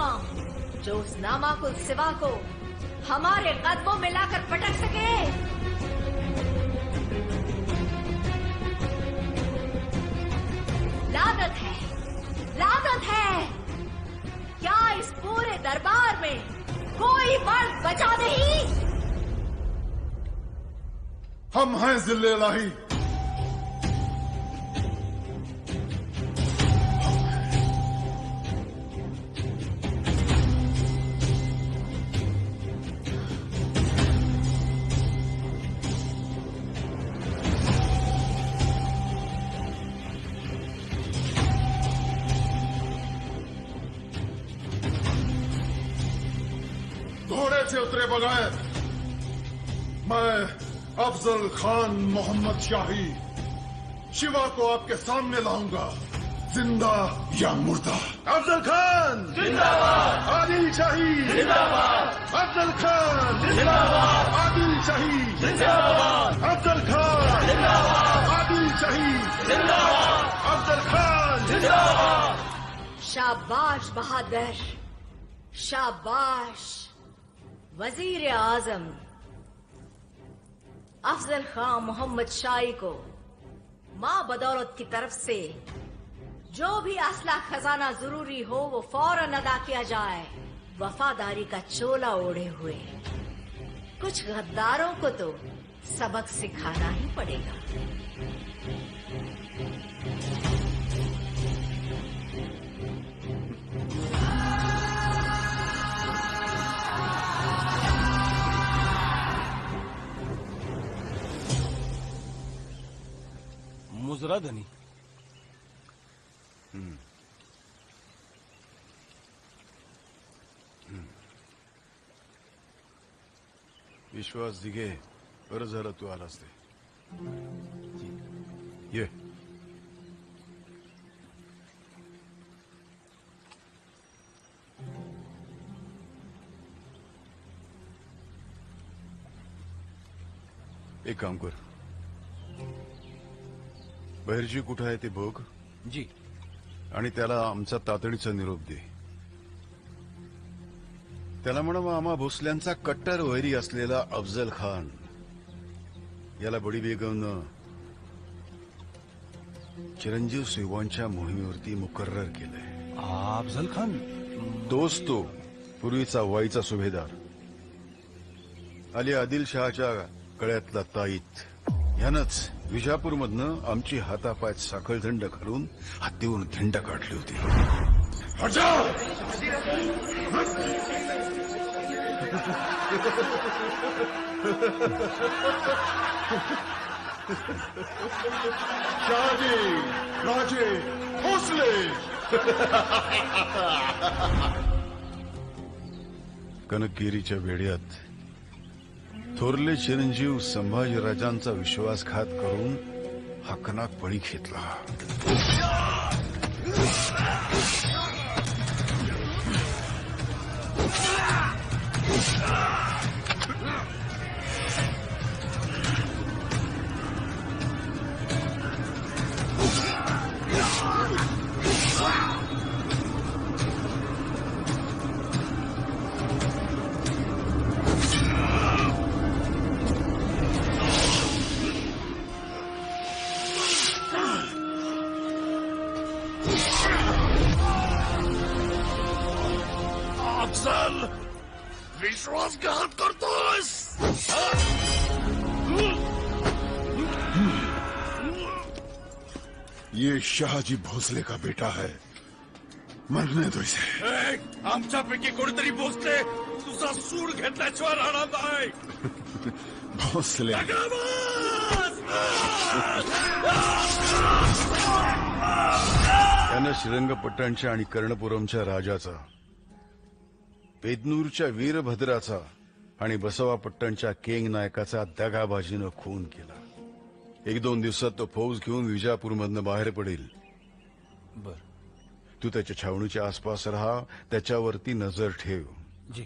अकवाम जो उस नामाकुल सिवा को हमारे कदमों में लाकर पटक सके। लानत है। क्या इस पूरे दरबार में कोई मर्द बचा नहीं? हम हैं जिल्ले इलाही। घोड़े से उतरे बगैर मैं अफजल खान मोहम्मद शाही शिवा को आपके सामने लाऊंगा, जिंदा या मुर्दा। अफजल खान जिंदाबाद। आदिल शाही जिंदाबाद। अफजल खान जिंदाबाद। आदिल शाही जिंदाबाद। अफजल खान जिंदाबाद। आदिल शाही जिंदाबाद। अफजल खान जिंदाबाद। शाबाश बहादुर, शाबाश। वजीर आजम अफजल खान मोहम्मद शाही को मां बदौलत की तरफ से जो भी असला खजाना जरूरी हो वो फौरन अदा किया जाए, वफादारी का चोला ओढ़े हुए। कुछ गद्दारों को तो सबक सिखाना ही पड़ेगा। मुजरा धनी। विश्वास दिघे, बरं झालं तू आलास ते. ये. एक काम कर, बहिर्जी कुठं आहे ते बघ जी. आणि त्याला आमचा तातडीचा निरोप दे. त्याला म्हणा मामा भोसल्यांचा कट्टर वैरी असलेला अफजल खान याला बडी बेगमनं चिरंजीव सेवांच्या मोहिमेवरती मुकर्रर केलंय. अफजल खान तोच तो पूर्वीचा वाईचा सुभेदार अली आदिलशहाच्या गळ्यातला ताईत ह्यानंच विजापूरमधनं आमची हातापायात साखळदंड घालून हत्तीवरून थिंड काढली होती. शाहजी, राजे, भोसले. कनकगिरीच्या वेड्यात थोरले चिरंजीव संभाजीराजांचा विश्वासघात करून हकनात बळी घेतला. अफजल, विश्वासघात करतोस. ये शाहजी भोसले का बेटा है, मरने दो इसे. आमच्यापैकी कोणीतरी भोसले तुझा सूड घेतल्याशिवाय राहणार नाही. भोसले त्यानं श्रीरंगपट्टणच्या आणि कर्णपुरमच्या राजाचा, पेदनूरच्या वीरभद्राचा आणि बसवापट्टणच्या केंग नायकाचा दगाबाजीनं खून केला. एक दोन दिवसात तो फौज घेऊन विजापूरमधनं बाहेर पडेल. बर. तू त्याच्या छावणीच्या आसपास राहा, त्याच्यावरती नजर ठेव. जी.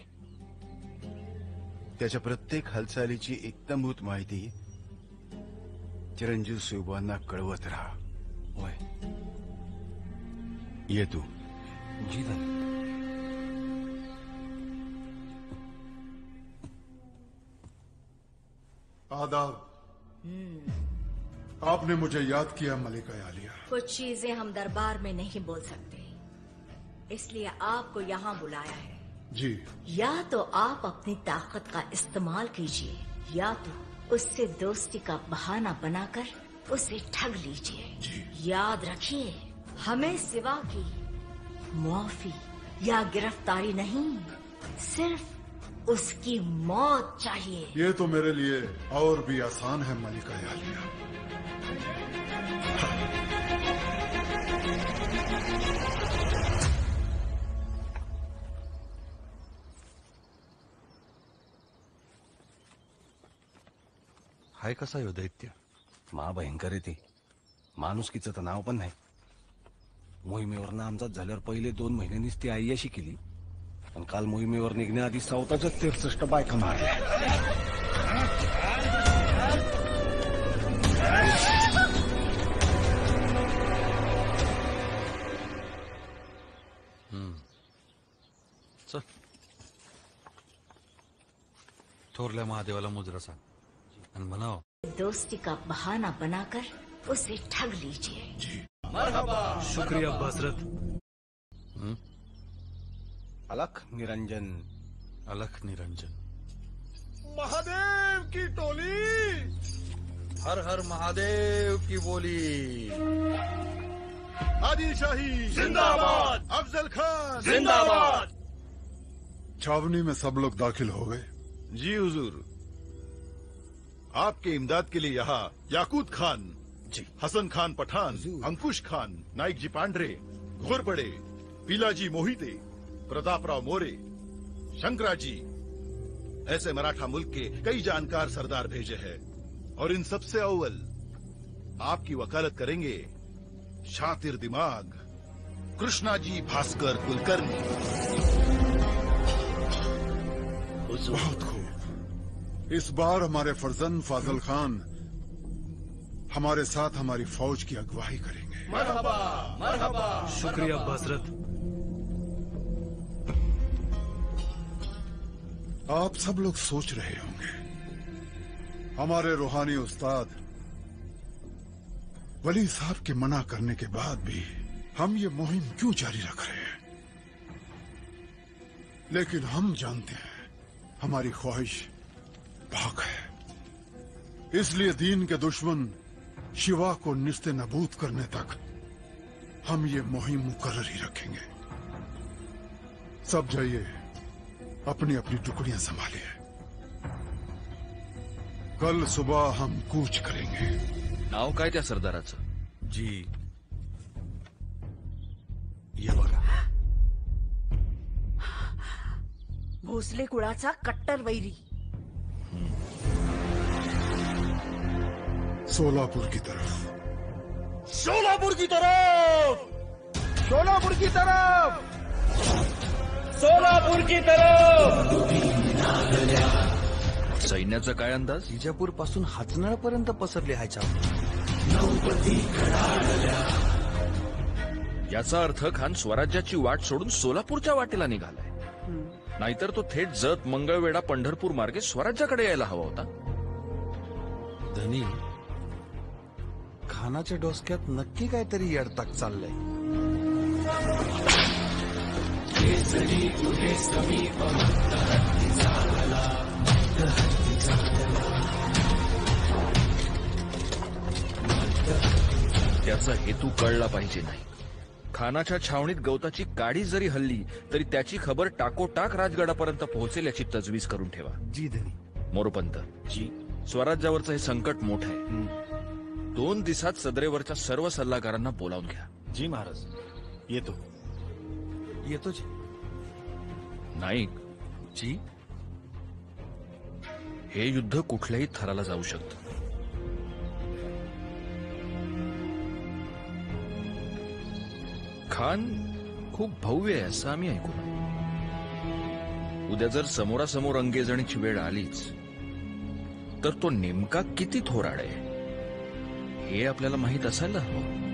त्याच्या प्रत्येक हालचालीची एकदमभूत माहिती चिरंजीव शिवबांना कळवत राहा. होय. ये तू. जी धनी. आदाब। आपने मुझे याद किया मलिका आलिया। कुछ चीजें हम दरबार में नहीं बोल सकते, इसलिए आपको यहाँ बुलाया है। जी। या तो आप अपनी ताकत का इस्तेमाल कीजिए, या तो उससे दोस्ती का बहाना बनाकर उसे ठग लीजिए। याद रखिए, हमें सिवा की मुआफी या गिरफ्तारी नहीं, सिर्फ उसकी मौत चाहिए। ये तो मेरे लिए और भी आसान है मलिका आलिया। हाय कसा यो दैत्य महाभयंकर आहे ते. माणुसकीचं तर नाव पण नाही. मोहिमेवर नामजात झाल्यावर पहिले 2 महिन्यांनीच ती आय्याशी केली, पण काल मोहिमेवर निघण्याआधी 63 बायका मारल्या. चल थोरल्या महादेवाला मुजरा सांग आणि म्हणाव दोस्ती का बहाना बनाकर उसे ठग लीजिए। शुक्रिया हजरत. अलख निरंजन. अलख निरंजन. महादेव की टोली, हर हर महादेव की बोली. आदिलशाही जिंदाबाद, अफजल खान जिंदाबाद. छावनी में सब लोग दाखिल हो गए। जी हुजूर। आपके इमदाद के लिए यहाँ याकूत खान जी, हसन खान पठान, अंकुश खान, नाइक जी पांढरे, घोरपड़े, पीलाजी मोहिते, प्रतापराव मोरे, शंकराजी, ऐसे मराठा मुल्क के कई जानकार सरदार भेजे हैं। और इन सबसे अव्वल आपकी वकालत करेंगे शातिर दिमाग कृष्णाजी भास्कर कुलकर्णी। बहुत खूब। इस बार हमारे फर्जंद फाजल खान हमारे साथ हमारी फौज की अगुवाई करेंगे। मरहबा, मरहबा. शुक्रिया हजरत. आप सब लोग सोच रहे होंगे, हमारे रूहानी उस्ताद वली साहब के मना करने के बाद भी हम ये मुहिम क्यों जारी रख रहे हैं। लेकिन हम जानते हैं हमारी ख्वाहिश पाक है, इसलिए दीन के दुश्मन शिवा को निस्ते नबूद करने तक हम ये मुहिम मुकर्रर ही रखेंगे। सब जाइए अपनी अपनी टुकड़ियां संभालिए। कल सुबह हम कूच करेंगे। नाव काय त्या सरदाराचं? जी ये बघा. भोसले कुळाचा कट्टर वैरी. सोलापुर की तरफ। सोलापुर की तरफ, सोलापूर की तरफ. सोलापुर की तरफ. सैन्याचा काय अंदाज? विजापूर पासून हातनाळ पर्यंत पसरले आहे छावणी. याचा अर्थ खान स्वराज्याची वाट सोडून सोलापूरच्या वाटेला निघालाय. नाहीतर तो थेट जत, मंगळवेढा, पंढरपूर मार्गे स्वराज्याकडे यायला हवा होता. धनी खानाच्या डोसक्यात नक्की काहीतरी येडताक चाललंय. त्याचा हेतू कळला पाहिजे नाही. खानाच्या छावणीत गवताची काडी जरी हल्ली तरी त्याची खबर टाकोटाक राजगडापर्यंत पोहोचेल याची तजवीज करून ठेवा. जी धनी. मोरोपंत जी. स्वराज्यावरचं हे संकट मोठं आहे. 2 दिवसात सदरेवरच्या सर्व सल्लागारांना बोलावून घ्या. जी महाराज. येतो. येतो जी. नाईक, जी. हे युद्ध कुठल्याही थराला जाऊ शकतं. खान खूप भव्य आहे असं आम्ही ऐकून. उद्या जर समोरासमोर अंगेजणीची वेळ आलीच तर तो नेमका किती थोराड आहे हे आपल्याला माहित असायला हवं.